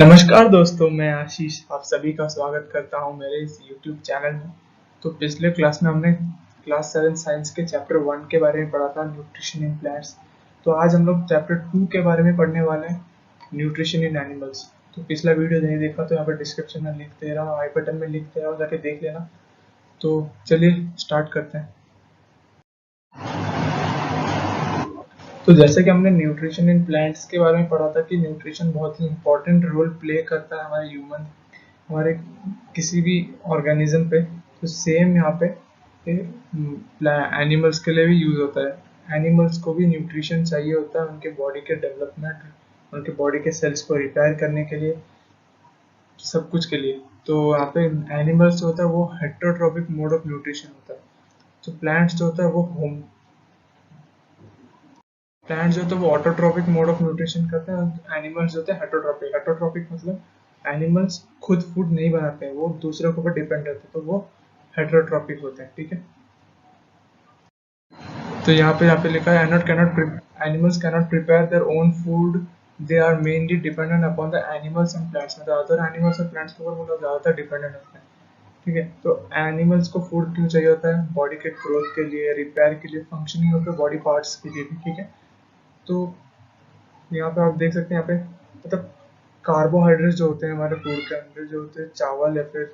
नमस्कार दोस्तों, मैं आशीष आप सभी का स्वागत करता हूं मेरे इस YouTube चैनल में। तो पिछले क्लास में हमने क्लास 7 साइंस के चैप्टर 1 के बारे में पढ़ा था, न्यूट्रिशन इन प्लांट्स। तो आज हम लोग चैप्टर 2 के बारे में पढ़ने वाले हैं, न्यूट्रिशन इन एनिमल्स। तो पिछला वीडियो नहीं देखा तो यहाँ पर डिस्क्रिप्शन में लिंक दे रहा हूँ, आई बटन में लिंक दे रहा हूँ, जाके देख लेना। तो चलिए स्टार्ट करते हैं। तो जैसे कि हमने न्यूट्रिशन इन प्लांट्स के बारे में पढ़ा था कि न्यूट्रिशन बहुत ही इंपॉर्टेंट रोल प्ले करता है हमारे किसी भी ऑर्गेनिज्म पे। तो सेम यहाँ पे एनिमल्स के लिए भी यूज होता है। एनिमल्स को भी न्यूट्रिशन चाहिए होता है उनके बॉडी के डेवलपमेंट, उनके बॉडी के सेल्स को रिपेयर करने के लिए, सब कुछ के लिए। तो यहाँ पे एनिमल्स जो होता है वो हेटेरोट्रॉपिक मोड ऑफ न्यूट्रिशन होता है। तो प्लांट्स जो होता है वो प्लांट जो होता है वो ऑटोट्रॉपिक मोड ऑफ न्यूट्रिशन करते हैं। एनिमल्स जो होते हैं हेटरोट्रॉपिक। हेटरोट्रॉपिक मतलब एनिमल्स खुद फूड नहीं बनाते हैं, वो दूसरे के ऊपर डिपेंड रहते हैं, तो वो हेटरोट्रॉपिक होते हैं। ठीक है, तो यहाँ पे लिखा है animals cannot prepare their own food, they are mainly dependent upon the animals and plants. मतलब ज्यादातर एनिमल्स और प्लांट्स के ऊपर वो लोग ज्यादातर डिपेंडेंट होते हैं। ठीक है, तो एनिमल्स को फूड क्यों चाहिए होता है? बॉडी के ग्रोथ के लिए, रिपेयर के लिए, functioning of the body parts के लिए भी। ठीक है, तो यहाँ पे आप देख सकते हैं, यहाँ पे मतलब कार्बोहाइड्रेट जो होते हैं हमारे फूड के अंदर, जो होते हैं चावल या फिर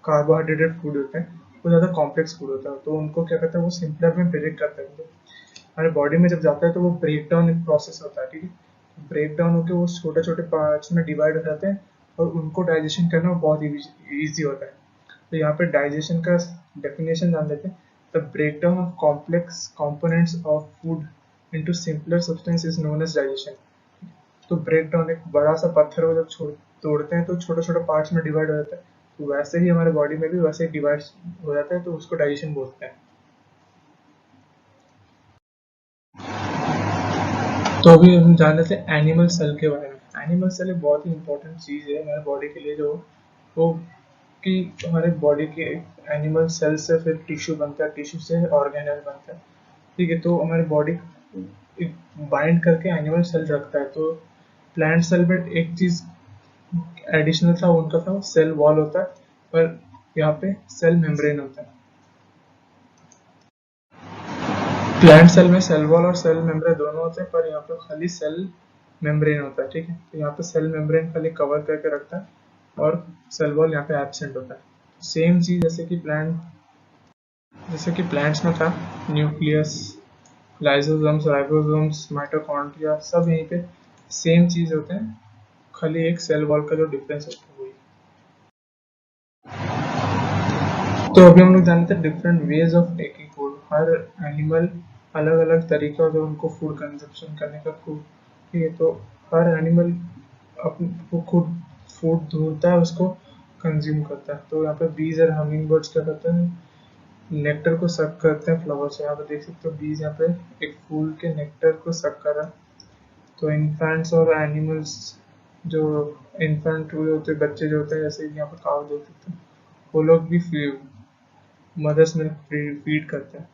कार्बोहाइड्रेटेड फूड होते हैं, वो ज़्यादा कॉम्प्लेक्स फूड होता है। तो उनको क्या करते हैं, वो सिंपलर में ब्रेक करते हैं। तो हमारे बॉडी में जब जाता है तो वो ब्रेक डाउन एक प्रोसेस होता है। ठीक है, ब्रेक डाउन होकर वो छोटे छोटे पार्ट्स में डिवाइड हो जाते हैं और उनको डाइजेशन करना बहुत ईजी होता है। तो यहाँ पे डाइजेशन का डेफिनेशन जान लेते हैं। The breakdown of complex components of food into simpler substance is known as digestion. तो ब्रेक डाउन, एक बड़ा सा पत्थर को जब तोड़ते हैं तो छोटे छोटे पार्ट्स में डिवाइड हो जाता है। तो वैसे ही हमारे बॉडी में भी वैसे ही डिवाइड हो जाता है, तो उसको डाइजेशन बोलते हैं। तो अभी हम जान लेते हैं एनिमल सेल के बारे में। एनिमल सेल एक बहुत ही इंपॉर्टेंट चीज़ है हमारे बॉडी के लिए, जो वो कि हमारे बॉडी के एनिमल सेल से फिर टिश्यू बनता है, टिश्यू से ऑर्गेनल बनता है। ठीक है, तो हमारी बॉडी बाइंड करके एनिमल सेल रखता है। तो प्लांट सेल में एक चीज एडिशनल था, उनका था सेल वॉल होता है, पर यहाँ पे सेल मेम्ब्रेन होता है। प्लांट सेल में सेल वॉल और सेल मेम्ब्रेन दोनों होते हैं, पर यहाँ पे खाली सेल मेम्ब्रेन होता है। ठीक है, तो यहाँ पे सेल मेम्ब्रेन खाली कवर करके रखता है और सेल वॉल यहाँ पे एब्सेंट होता है। सेम चीज जैसे कि प्लांट्स में था, न्यूक्लियस, लाइसोसोम्स, राइबोसोम्स, माइटोकॉन्ड्रिया, सब यहीं पे सेम चीज होते हैं, खाली एक सेल वॉल का जो डिफरेंस होता है वही। तो अभी हम लोग जानते हैं different ways of taking food. Her animal अलग अलग तरीका होता है उनको फूड कंजप्शन करने का फूड। ठीक है, तो हर एनिमल वो खुद फूड ढूंढता है, उसको कंज्यूम करता है। तो यहाँ पे बीज और हमिंग बर्ड्स क्या करते हैं, नेक्टर को सक करते हैं फ्लावर से। यहाँ पे देख सकते हो बीज यहाँ पे एक फूल के नेक्टर को सक कर रहा है। तो इन्फेंट्स और एनिमल्स, जो इन्फेंट हुए होते हैं, बच्चे जो होते हैं, जैसे यहाँ पे काव देख सकते हैं, वो लोग भी मदर्स मिल्क फीड करते हैं।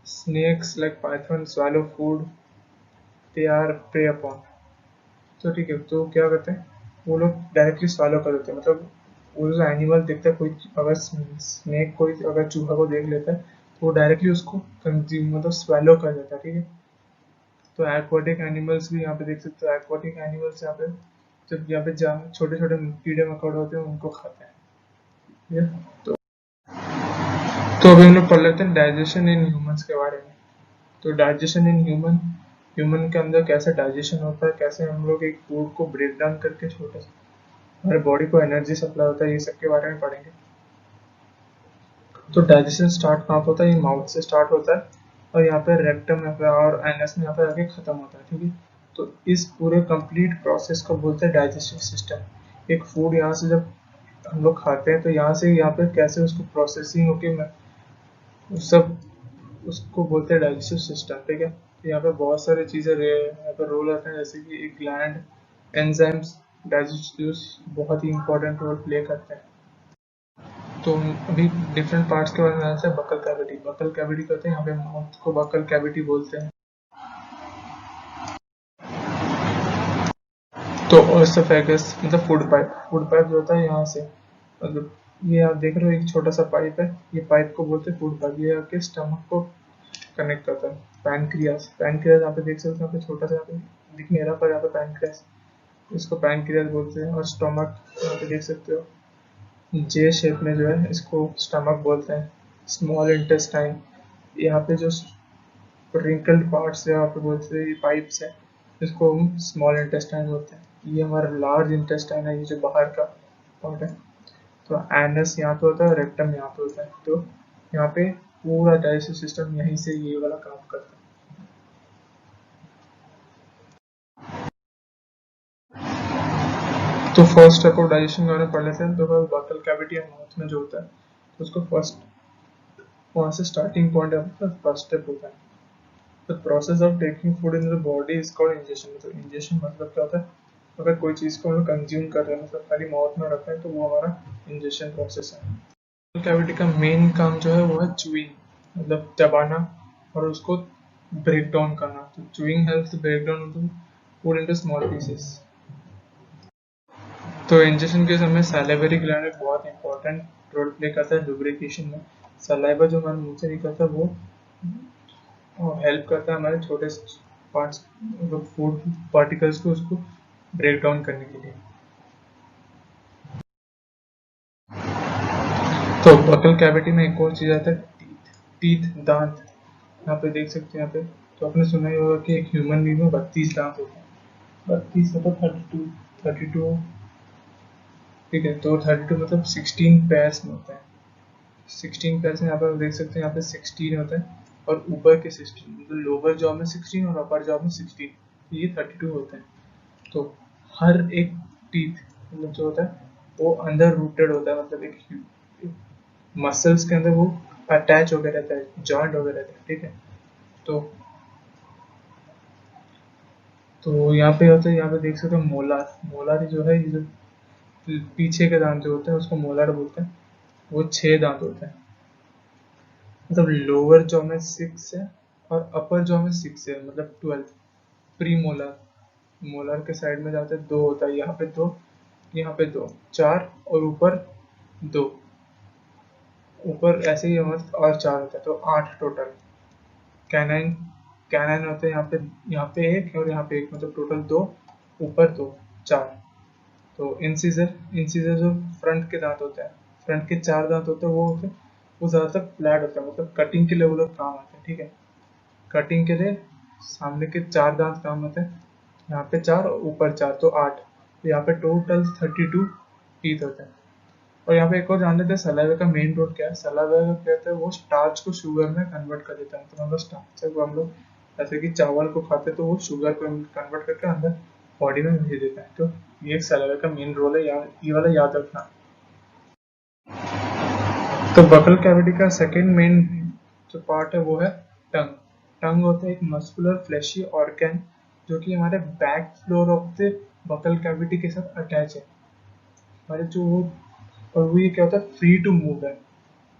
Snakes like python swallow food they are prey upon. तो ठीक है, तो क्या करते हैं, वो लोग डायरेक्टली स्वालो कर देते हैं। मतलब वो जो एनिमल देखता है, कोई अगर स्नेक कोई अगर चूहा को देख लेता है तो वो डायरेक्टली उसको कंज्यूम मतलब स्वालो कर देता है। ठीक है, तो एक्वाटिक एनिमल्स भी यहाँ पे देख सकते हो। एक्वाटिक एनिमल्स यहाँ पे जब यहाँ पे छोटे छोटे कीड़े मकोड़े होते हैं उनको खाते हैं। ठीक है, तो अभी हम लोग पढ़ लेते हैं डाइजेशन इन ह्यूमंस के बारे में। तो डाइजेशन इन ह्यूमन के अंदर कैसे डाइजेशन होता है, कैसे हम लोग एक फूड को ब्रेक डाउन करके छोटे हमारे बॉडी को एनर्जी सप्लाई होता है, ये सब के बारे में पढ़ेंगे। तो डाइजेशन स्टार्ट कहाँ पे होता है? ये माउथ से स्टार्ट होता है और यहाँ पे रेक्टम और एनएस में यहाँ पे आके खत्म होता है। ठीक है, तो इस पूरे कंप्लीट प्रोसेस को बोलते हैं डाइजेस्टिव सिस्टम। एक फूड यहाँ से जब हम लोग खाते हैं तो यहाँ पे कैसे उसको प्रोसेसिंग होके सब उसको बोलते हैं डाइजेस्टिव सिस्टम। ठीक है, तो यहाँ पे बहुत सारी चीज़ें यहाँ पे रोल आते हैं, जैसे कि एक ग्लैंड, एंजाइम्स, डाइजेस्टिव बहुत ही इंपॉर्टेंट रोल प्ले करते हैं। तो अभी डिफरेंट पार्ट्स के बारे में जानते हैं। बकल कैविटी कहते हैं, यहाँ पे माउथ को बकल कैविटी बोलते हैं। तो ओएसोफेगस मतलब फूड पाइप जो होता है यहाँ से, मतलब ये आप देख रहे हो एक छोटा सा पाइप है, ये पाइप को बोलते हैं फूड पाइप, ये आपके स्टमक को कनेक्ट करता है। पैनक्रियास, पैनक्रियास यहाँ पे देख सकते हो, यहाँ पे छोटा सा, यहाँ पे दिख नहीं रहा पर यहाँ पे पैनक्रियास, इसको पैनक्रियास बोलते हैं। और स्टमक यहाँ पे देख सकते हो जे शेप में जो है, इसको स्टमक बोलते हैं। स्मॉल इंटेस्टाइन, यहाँ पे जो रिंकल्ड पार्ट्स है यहाँ पे बोलते हैं, ये पाइप्स है, इसको हम स्मॉल इंटेस्टाइन बोलते हैं। ये हमारा लार्ज इंटेस्टाइन है, ये जो बाहर का पार्ट है। तो एनस यहाँ पे होता है, रेक्टम यहाँ पे होता है। तो यहाँ पे पूरा डाइजेस्टिव सिस्टम यहीं से ये वाला काम करता है। तो फर्स्ट स्टेप ऑफ डाइजेशन के बारे में पढ़ लेते हैं। तो बकल कैविटी और माउथ में जो होता है, तो उसको फर्स्ट वहाँ से स्टार्टिंग पॉइंट है, फर्स्ट स्टेप होता है। The process of taking food in the body is called ingestion. तो इंजेशन मतलब क्या होता है, अगर कोई चीज़ को हम लोग कंज्यूम कर रहे हैं, मतलब खाली माउथ में रखा है, तो वो हमारा इंजेशन प्रोसेस है। कैविटी का मेन काम जो है वो है चूइंग, मतलब चबाना और उसको ब्रेक डाउन करना। तो chewing helps break down food into small pieces. तो इंजेक्शन के समय सैलिवरी ग्लैंड एक बहुत इंपॉर्टेंट रोल प्ले करता है लुब्रिकेशन में। सलाइवा जो हमारे मुंह से निकलता है वो हेल्प करता है हमारे छोटे पार्ट्स, मतलब फूड पार्टिकल्स को, उसको ब्रेक डाउन करने के लिए। तो बकल कैविटी में एक और चीज आता है, टीथ, दांत। यहाँ पे देख सकते हैं, यहाँ पे तो आपने सुना ही होगा कि एक ह्यूमन बींग में 32 दांत होते हैं। 32 मतलब 32, ठीक है। तो 32 मतलब 16 पेयर्स में होता है। 16 पेयर्स में यहाँ पर देख सकते हैं, यहाँ पे 16 होता है और ऊपर के 16, मतलब लोअर जॉ में 16 और अपर जॉ में 16, तो ये 32 होते हैं। तो हर एक टीथ मतलब जो होता है वो अंदर रूटेड होता है, मतलब एक मसल्स के अंदर वो अटैच होकर रहता है, जॉइंट होकर रहता है, ठीक है। तो यहाँ पे होता है, यहाँ पे देख सकते हो मोलार, मोलार जो है, ये जो पीछे के दांत जो होते हैं उसको मोलार बोलते हैं। वो 6 दांत होते हैं, मतलब लोअर जॉ में 6 है और अपर जॉ में 6 है, मतलब 12। प्री मोलर, मोलर के साइड में जाते हैं 2 होता है, यहाँ पे 2, यहाँ पे 2, 4 और ऊपर 2, ऊपर ऐसे ही मतलब और 4 होता है, तो 8 टोटल। कैनाइन, कैनाइन होते हैं यहाँ पे 1 और यहाँ पे 1, मतलब टोटल 2, ऊपर 2, 4। तो इंसीजर, इंसीजर जो फ्रंट के दांत होते हैं, फ्रंट के 4 दांत होते हैं, वो होते हैं, वो ज़्यादातर फ्लैट होता है, मतलब कटिंग के लिए वो लोग काम आते हैं, ठीक है। कटिंग के लिए सामने के 4 दांत काम आते हैं, यहाँ पे 4 और ऊपर 4, तो 8। तो यहाँ पे टोटल 32 टीथ होते हैं। और यहाँ पे एक और जान लेते हैं सलाइवा का मेन रोल क्या है। सलाइवा का कहते हैं वो स्टार्च को शुगर में कन्वर्ट कर देता है, तो मतलब स्टार्च को हम लोग जैसे कि चावल को खाते हैं तो वो शुगर को कन्वर्ट करके अंदर बॉडी में भेज देता है। तो ये सलाइवा का मेन रोल है, ये वाला याद रखना। तो बकल कैविटी का सेकेंड मेन जो पार्ट है वो है टंग। टंग होता है एक मस्कुलर फ्लैशी ऑर्गन जो कि हमारे back floor of the buccal cavity के साथ अटैच है। हमारे जो वो, और वो ये क्या होता है, फ्री टू मूव है,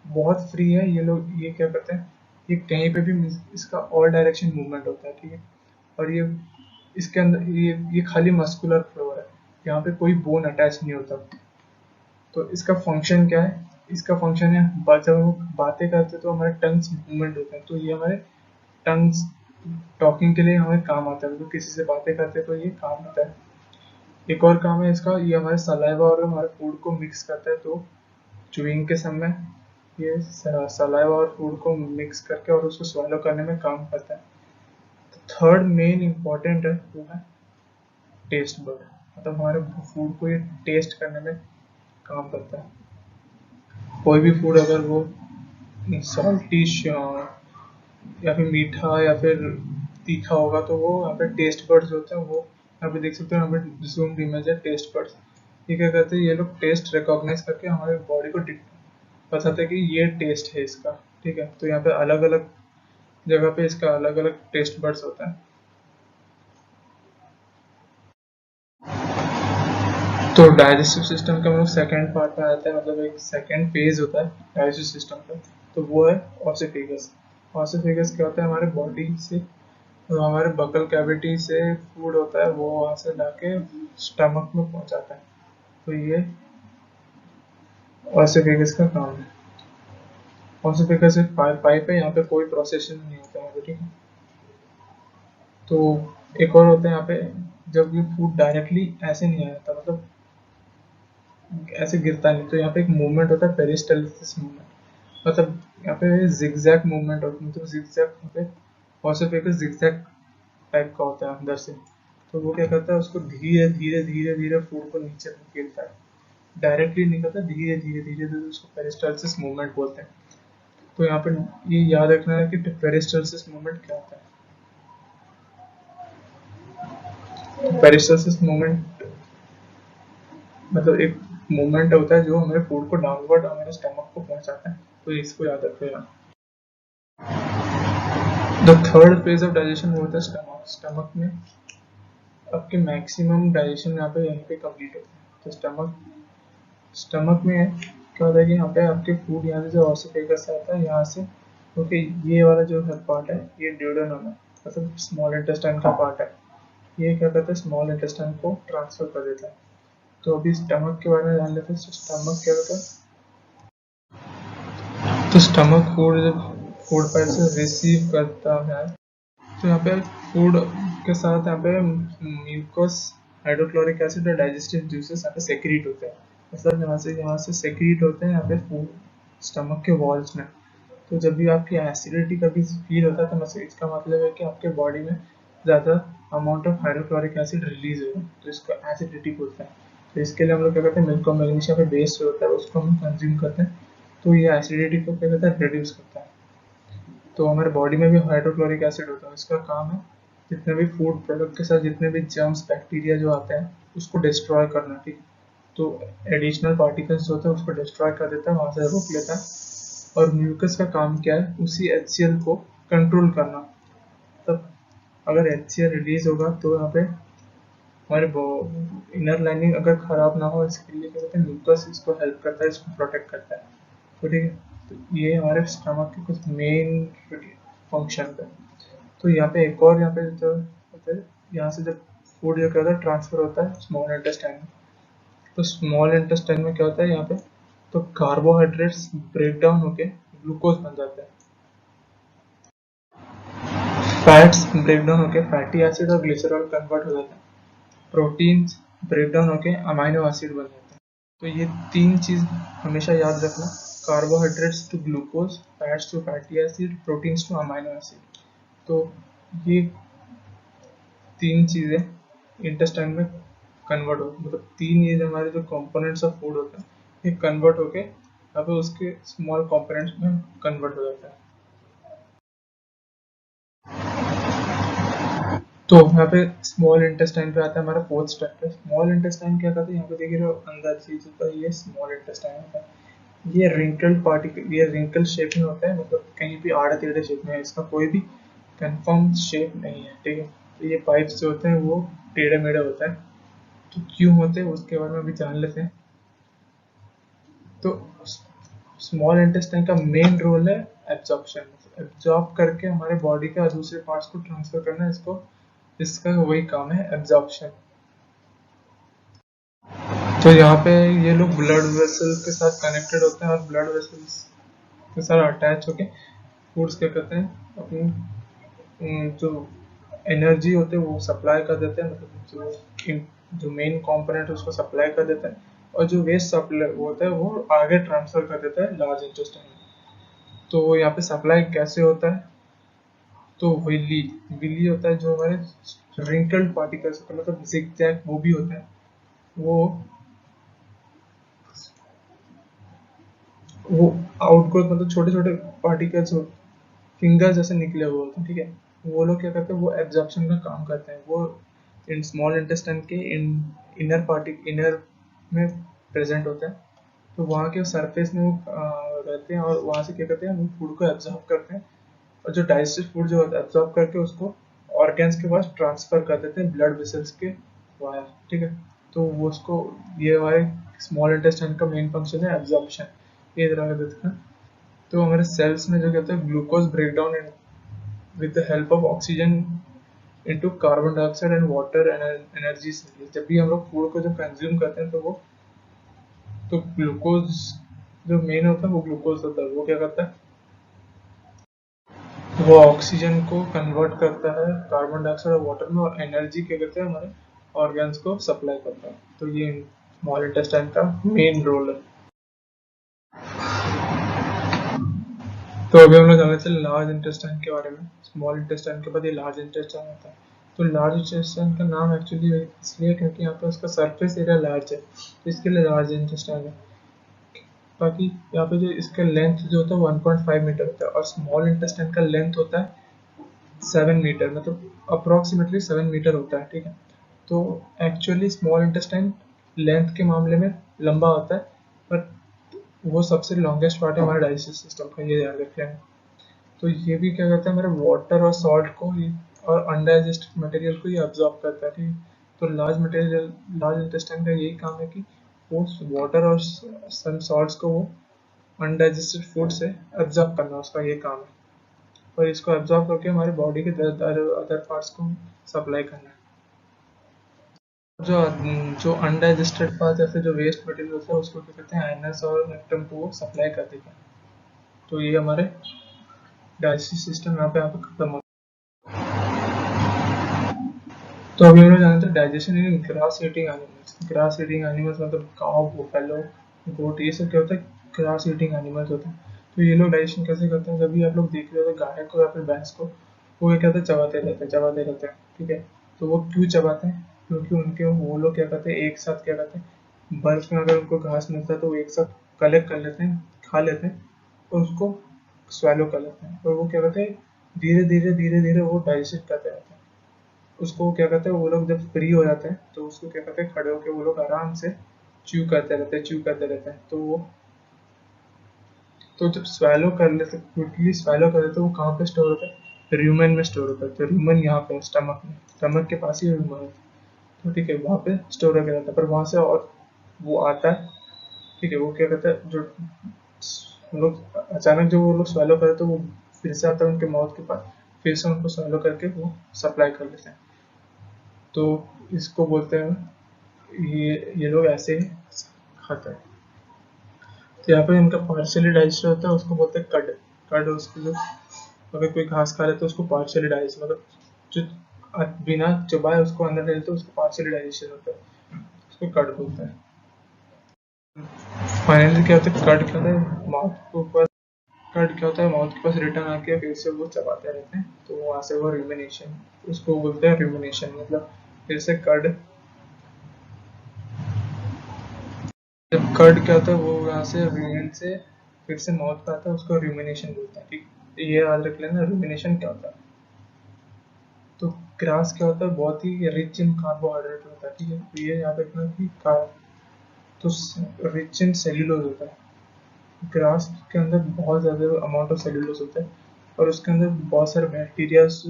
बहुत फ्री है। ये लोग ये क्या करते हैं, ये कहीं पे भी इसका ऑल डायरेक्शन मूवमेंट होता है, ठीक है। और ये इसके अंदर ये खाली मस्कुलर फ्लोर है, यहाँ पे कोई बोन अटैच नहीं होता। तो इसका फंक्शन क्या है, इसका फंक्शन है जब हम बातें करते हैं तो हमारे टंग्स मूवमेंट होते हैं, तो ये हमारे टंग्स टॉकिंग के लिए हमें काम आता है, तो किसी से बातें करते हैं तो ये काम आता है। एक और काम है इसका, ये हमारे सलाइवा और हमारे फूड को मिक्स करता है, तो चूइंग के समय ये सलाइवा और फूड को मिक्स करके और उसको स्वैलो करने में काम करता है। थर्ड मेन इम्पॉर्टेंट है वो है टेस्ट बड, मतलब हमारे फूड को ये टेस्ट करने में काम करता है। कोई भी फूड अगर वो सॉल्टी या फिर मीठा या फिर तीखा होगा, तो वो यहाँ पे टेस्ट बड्स होते हैं, वो यहाँ पे देख सकते हो, यहाँ पे जूम इमेज है टेस्ट बड्स। ये क्या करते हैं, ये लोग टेस्ट रिकॉग्नाइज करके हमारे बॉडी को बताते हैं कि ये टेस्ट है इसका, ठीक है। तो यहाँ पे अलग अलग जगह पे इसका अलग अलग टेस्ट बड्स होता है। तो डाइजेस्टिव सिस्टम का हम लोग सेकेंड पार्ट में आता है, मतलब एक सेकेंड फेज होता है डाइजेस्टिव सिस्टम का, तो वो है ऑसिफेगस। ऑसिफेगस क्या होता है, हमारे बॉडी से तो हमारे बकल कैविटी से फूड होता है वो वहाँ से लाके स्टमक में पहुँचाता है। तो ये ऑसिफिगस का काम है। ऑसिफिगस एक पाइप है, यहाँ पे कोई प्रोसेसिंग नहीं होता है, ठीक है। तो एक और होता है यहाँ पे, जब ये फूड डायरेक्टली ऐसे नहीं आ जाता, मतलब ऐसे गिरता नहीं, तो यहाँ पे एक मूवमेंट होता है पेरिस्टाल्सिस मूवमेंट, मतलब यहाँ पे जिगजैग मूवमेंट होता है, मतलब जिगजैग यहाँ पे ऑसिफिगस जिगजैग टाइप का होता है अंदर से। तो वो क्या करता है, उसको धीरे धीरे धीरे धीरे फूड को नीचे धकेलता है, डायरेक्टली नहीं करता, धीरे धीरे धीरे धीरे, उसको पेरिस्टाल्सिस मूवमेंट बोलते हैं। तो यहाँ पे ये याद रखना है कि पेरिस्टाल्सिस मूवमेंट क्या होता है। पेरिस्टाल्सिस मूवमेंट मतलब एक मूवमेंट होता है जो हमारे फूड को डाउनवर्ड हमारे स्टमक को पहुंचाता है। तो इसको याद रखिएगा। The third phase of digestion वो होता है स्टमक। स्टमक में आपके मैक्सिमम डाइजेशन यहाँ पे यहीं पे कंप्लीट होता है। तो स्टमक में क्या होता है कि यहाँ पे आपके फूड यहाँ से जो ऑसिफेगस से आता है यहाँ से, क्योंकि ये वाला जो है पार्ट है ये ड्यूडेनम है, मतलब स्मॉल इंटेस्टाइन का पार्ट है। ये क्या करता है, स्मॉल इंटेस्टाइन को ट्रांसफर कर देता है। तो अभी स्टमक के बारे में जान लेते हैं। स्टमक क्या होता है, तो स्टमक फूड जब फूड पाइप से रिसीव करता है, तो यहाँ पे फूड के साथ यहाँ पे म्यूकस, हाइड्रोक्लोरिक एसिड और डाइजेस्टिव जूसेस यहाँ पे सेक्रीट होते हैं, मतलब यहाँ से सेक्रीट होते हैं यहाँ पे फूड स्टमक के वॉल्स में। तो जब भी आपकी एसिडिटी कभी फील होता है, तो मतलब इसका मतलब है कि आपके बॉडी में ज़्यादा amount of hydrochloric acid release हो रहा है, तो इसको एसिडिटी बोलते हैं। तो इसके लिए हम लोग क्या करते हैं, मिल्क और मैग्नीशियम पे बेस्ड जो होता है उसको हम कंज्यूम करते हैं, तो ये एसिडिटी को क्या करता है, रिड्यूस करता है। तो हमारे बॉडी में भी हाइड्रोक्लोरिक एसिड होता है, इसका काम है जितने भी फूड प्रोडक्ट के साथ जितने भी जर्म्स बैक्टीरिया जो आते हैं उसको डिस्ट्रॉय करना, ठीक है। तो एडिशनल पार्टिकल्स जो होते हैं उसको डिस्ट्रॉय कर देता है, वहां से रोक लेता है। और म्यूकस का काम क्या है, उसी HCl को कंट्रोल करना। तब अगर HCl रिलीज होगा तो यहाँ पे हमारे इनर लाइनिंग अगर खराब ना हो, इसके लिए क्या कहते हैं, म्यूकस इसको हेल्प करता है, इसको प्रोटेक्ट करता है। तो ठीक है, तो ये हमारे स्टमक के कुछ मेन फंक्शन है। तो यहाँ पे एक और यहाँ पे जो होता है, यहाँ से जब फूड जो क्या होता है ट्रांसफर होता है स्मॉल इंटेस्टाइन में। तो स्मॉल इंटेस्टाइन में क्या होता है यहाँ पे, तो कार्बोहाइड्रेट्स ब्रेक डाउन होके ग्लूकोज बन जाता है, फैट्स ब्रेक डाउन होके फैटी एसिड और ग्लिसरॉल कन्वर्ट हो जाता है, प्रोटीन्स ब्रेक डाउन होके अमाइनो एसिड बन जाते हैं। तो ये तीन चीज हमेशा याद रखना, carbohydrates to glucose, fats to fatty acid, proteins to amino acid. तो ये तीन चीजें इंटेस्टाइन में कन्वर्ट हो, मतलब तीन ये जो हमारे जो कंपोनेंट्स ऑफ फूड होते हैं ये कन्वर्ट होके अब उसके स्मॉल कंपोनेंट्स में कन्वर्ट हो जाता है। तो यहाँ पे स्मॉल इंटेस्टाइन पे आता है हमारा फोर्थ स्टेप पे। स्मॉल इंटेस्टाइन क्या करता है, यहाँ पे देख रहे हो अंदर चीज होता है, ये स्मॉल इंटेस्टाइन होता है। ये रिंकल पार्टिकल, ये रिंकल शेप में होता है, मतलब कहीं भी आड़े टेढ़े शेप में है, इसका कोई भी कंफर्म शेप नहीं है, ठीक है। तो ये पाइप्स जो होते हैं वो टेढ़े मेढ़े होता है। तो क्यों होते हैं उसके बारे में अभी जान लेते हैं। तो स्मॉल इंटेस्टाइन का मेन रोल है एब्जॉर्प्शन, एब्जॉर्ब करके हमारे बॉडी के दूसरे पार्ट्स को ट्रांसफर करना, इसको इसका वही काम है एब्जॉर्प्शन। तो यहाँ पे ये लोग ब्लड वेसल के साथ कनेक्टेड होते हैं और ब्लड वेसल्स के साथ अटैच होके फूड्स क्या करते हैं, अपनी जो एनर्जी होते हैं वो सप्लाई कर देते हैं, मतलब जो मेन कंपोनेंट है उसको सप्लाई कर देता है, और जो वेस्ट सप्लाई होता है वो आगे ट्रांसफर कर देता है लार्ज इंटेस्टाइन में। तो यहाँ पे सप्लाई कैसे होता है, तो विली विली होता है जो हमारे रिंकल्ड पार्टिकल्स होता है, मतलब जिगजैग वो भी होता है, वो वो आउटग्रोथ, मतलब छोटे छोटे पार्टिकल्स फिंगर जैसे निकले हुए होते हैं, ठीक है। वो लोग क्या करते हैं, वो एब्जॉर्प्शन का काम करते हैं, वो इन स्मॉल इंटेस्टाइन के इनर में प्रेजेंट होते हैं। तो वहाँ के सरफेस में वो रहते हैं और वहाँ से क्या करते हैं, वो फूड को एब्जॉर्ब करते हैं, और जो डाइजेस्टिव फूड जो होता है एब्जॉर्ब करके उसको ऑर्गन्स के पास ट्रांसफर कर देते हैं ब्लड वेसल्स के वायर, ठीक है। तो वो उसको, ये हमारे स्मॉल इंटेस्टाइन का मेन फंक्शन है एब्जॉर्प्शन, ये तरह का देखते हैं। तो हमारे सेल्स में जो कहते हैं glucose break down with the help of oxygen into carbon dioxide and water energy से। जब भी हम लोग फूड को जब कंज्यूम करते हैं तो ग्लूकोज जो मेन होता है वो ग्लूकोज होता है, वो क्या करता है, वो ऑक्सीजन को कन्वर्ट करता है कार्बन डाइऑक्साइड और वाटर में, और एनर्जी क्या करता है हमारे ऑर्गन्स को सप्लाई करता है। तो ये स्मॉल इंटेस्टाइन का मेन रोल है। तो अभी हम लोग जाने चले लार्ज इंटेस्टाइन के बारे में। स्मॉल इंटेस्टाइन के बाद ये लार्ज इंटेस्टाइन आता है। तो लार्ज इंटेस्टाइन का नाम एक्चुअली इसलिए क्योंकि यहाँ पे उसका सरफेस एरिया लार्ज है, तो इसके लिए लार्ज इंटेस्टाइन है। बाकी यहाँ पे जो इसका लेंथ जो होता है 1.5 मीटर होता है, और स्मॉल इंटेस्टाइन का लेंथ होता है 7 मीटर, मतलब अप्रोक्सीमेटली 7 मीटर होता है, ठीक है। तो एक्चुअली स्मॉल इंटेस्टाइन लेंथ के मामले में लंबा होता है, पर वो सबसे लॉन्गेस्ट पार्ट है हमारे डाइजेस्टिव सिस्टम का, ये ध्यान रखना है। तो ये भी क्या करता है, हमारे वाटर और सॉल्ट को और अनडाइजेस्टेड मटेरियल को ये अब्जॉर्ब करता है, ठीक है। तो लार्ज इंटेस्टाइन का यही काम है कि वो वाटर और सम सॉल्ट्स को वो अनडाइजेस्टेड फूड से अब्जॉर्ब करना, उसका ये काम है। और इसको अब्जॉर्ब करके हमारे बॉडी के अदर पार्ट्स को सप्लाई करना है। जो जो अनडाइजेस्टेड पार्ट या फिर जो वेस्ट मटेरियल होता है उसको क्या कहते हैं, आयनस और रेक्टम को वो सप्लाई कर देता है। तो ये हमारे डाइजेस्टिव सिस्टम यहाँ पे खत्म हो। तो अभी हम लोग जानते हैं डाइजेशन इन grass eating animals. Grass eating animals मतलब काऊ, बुफेलो, गोट, ये सब क्या होता है, ग्रास ईटिंग एनिमल्स होते हैं। तो ये लोग डाइजेशन कैसे करते हैं, जब भी आप लोग देख रहे हो गाय को या फिर भैंस को, वो क्या कहते हैं, चबाते रहते हैं, ठीक है। तो वो क्यों चबाते हैं, क्योंकि उनके वो लोग क्या करते हैं, एक साथ क्या करते हैं, बर्फ में अगर उनको घास मिलता है तो वो एक साथ कलेक्ट कर लेते हैं, खा लेते हैं, और उसको स्वेलो कर लेते हैं, और वो क्या करते हैं, धीरे धीरे वो डाइजेस्ट करते रहते हैं। उसको क्या कहते हैं, वो लोग जब फ्री हो जाते हैं तो उसको क्या कहते हैं, खड़े होकर वो लोग आराम से च्यू करते रहते हैं। तो जब स्वेलो कर लेते, क्विकली स्वेलो कर लेते, वो कहाँ पे स्टोर होता है, र्यूमेन में स्टोर होता है। तो र्यूमेन यहाँ पे स्टमक में, स्टमक के पास ही र्यूमेन होता है, तो ठीक है, वहाँ पे स्टोर होकर रहता है। पर वहाँ से और वो आता है, ठीक है, वो क्या कहता है, जो लोग अचानक जब वो लोग स्वेलो करे तो वो फिर से आता है उनके माउथ के पास, फिर से उनको स्वेलो करके वो सप्लाई कर लेते हैं। तो इसको बोलते हैं, ये लोग ऐसे ही खाते हैं। तो यहाँ पे इनका पार्शियली डाइजेस्ट होता है, उसको बोलते हैं कड। कड उसको जो अगर कोई घास खा रहे तो उसको पार्शियली डाइजेस्ट, मतलब जो बिना चबाए उसको अंदर डालते तो उसको पार्शियली डाइजेशन होता है, उसको कड बोलते हैं। फाइनली क्या होता है, कड क्या होता है, माउथ के ऊपर, कड क्या होता है, माउथ के पास रिटर्न आके फिर से वो चबाते रहते हैं, तो वहाँ से वो रिमिनेशन, उसको बोलते हैं रिमिनेशन, मतलब फिर से कड, जब कर्ड क्या होता है वो यहाँ से रूमेन से फिर से माउथ पे आता है, उसको रूमिनेशन बोलते हैं, ठीक। तो ये याद रख लेना, रूमिनेशन क्या होता है। तो ग्रास क्या होता है, बहुत ही रिच इन कार्बोहाइड्रेट होता है, ठीक है। तो ये याद रखना कि तो रिच इन सेल्यूलोज होता है। ग्रास के अंदर बहुत ज़्यादा अमाउंट ऑफ सेल्यूलोज होता है, और उसके अंदर बहुत सारे बैक्टीरियाज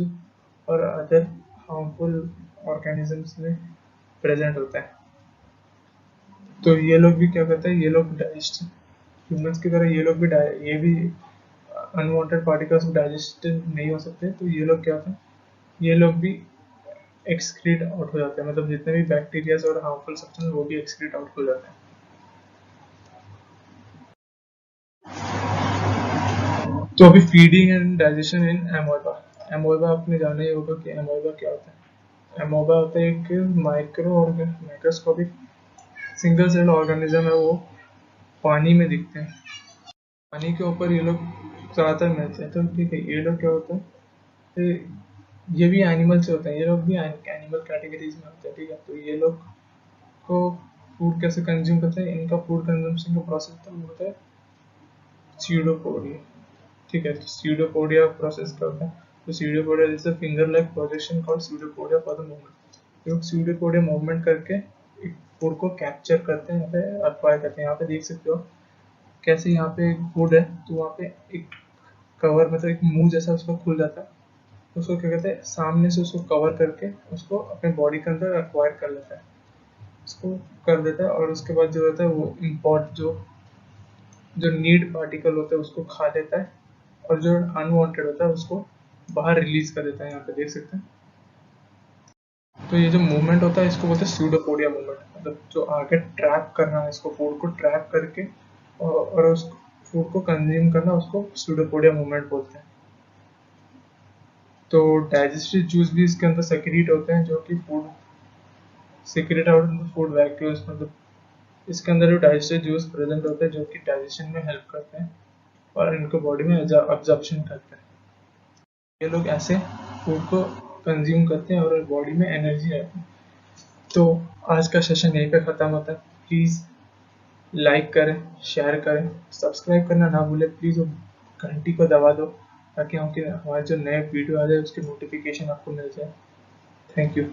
और अदर हार्मफुल ऑर्गेनिजम्स में प्रेजेंट होता है। तो ये लोग भी क्या करते हैं, ये लोग डाइजेस्ट, ह्यूमंस की तरह ये भी अनवांटेड पार्टिकल्स डाइजेस्ट नहीं हो सकते। तो ये लोग क्या होते हैं, ये लोग भी एक्सक्रीट आउट हो जाते हैं, मतलब जितने भी बैक्टीरियाज और हार्मफुल सब्सटेंस वो भी एक्सक्रीट आउट हो जाते हैं। तो अभी फीडिंग एंड डाइजेशन इन एमोeba। एमोeba आपने जाना ही होगा कि एमोeba क्या होता है। एमोeba होता है एक माइक्रोस्कोपिक सिंगल सेल ऑर्गेनिज्म है, वो पानी में दिखते हैं, पानी के ऊपर ये लोग ज़्यादातर मिलते हैं। तो ठीक है, ये लोग क्या होता है, ये भी एनिमल से होते हैं, ये लोग भी एनिमल कैटेगरीज में होते हैं, ठीक है। तो ये लोग को फूड कैसे कंज्यूम करते हैं, इनका फूड कंजम्पशन का प्रोसेस तो होता है स्यूडोपोडिया, ठीक है। तो स्यूडोपोडिया प्रोसेस क्या होता है, तो pseudopodia is a finger like projection called pseudopodia for the movement. ये लोग स्यूडोपोडिया मूवमेंट करके फूड को कैप्चर करते हैं, यहाँ पे अक्वायर करते हैं। यहाँ पे देख सकते हो कैसे, यहाँ पे एक फूड है तो वहाँ पे एक कवर, मतलब एक मुंह जैसा उसका खुल जाता है, उसको क्या कहते हैं, सामने से उसको कवर करके उसको अपने बॉडी के अंदर एक्वायर कर लेता है, उसको कर देता है। और उसके बाद जो रहता है वो इम्पोर्ट जो जो नीड पार्टिकल होता है उसको खा लेता है, और जो अनवांटेड होता है उसको बाहर रिलीज कर देता है। यहाँ पे देख सकते हैं तो ये जो मूवमेंट होता है इसको बोलते हैं स्यूडोपोडिया मूवमेंट, मतलब जो आगे ट्रैप करना है, इसको फूड को ट्रैप करके और उस फूड को कंज्यूम करना, उसको स्यूडोपोडिया मूवमेंट बोलते हैं। तो डाइजेस्टिव जूस भी इसके अंदर सेक्रेट होते हैं, जो कि food secret out in the food vacuoles, मतलब इसके अंदर जो डाइजेस्टिव जूस प्रेजेंट होते हैं जो कि डाइजेशन में हेल्प करते हैं और इनको बॉडी में अब्जॉर्प्शन करते हैं। ये लोग ऐसे फूड को कंज्यूम करते हैं और बॉडी में एनर्जी रहती है। तो आज का सेशन यहीं पे ख़त्म होता है। प्लीज़ लाइक करें, शेयर करें, सब्सक्राइब करना ना भूलें प्लीज़, और घंटी को दबा दो ताकि हमारे जो नए वीडियो आ जाए उसकी नोटिफिकेशन आपको मिल जाए। Thank you.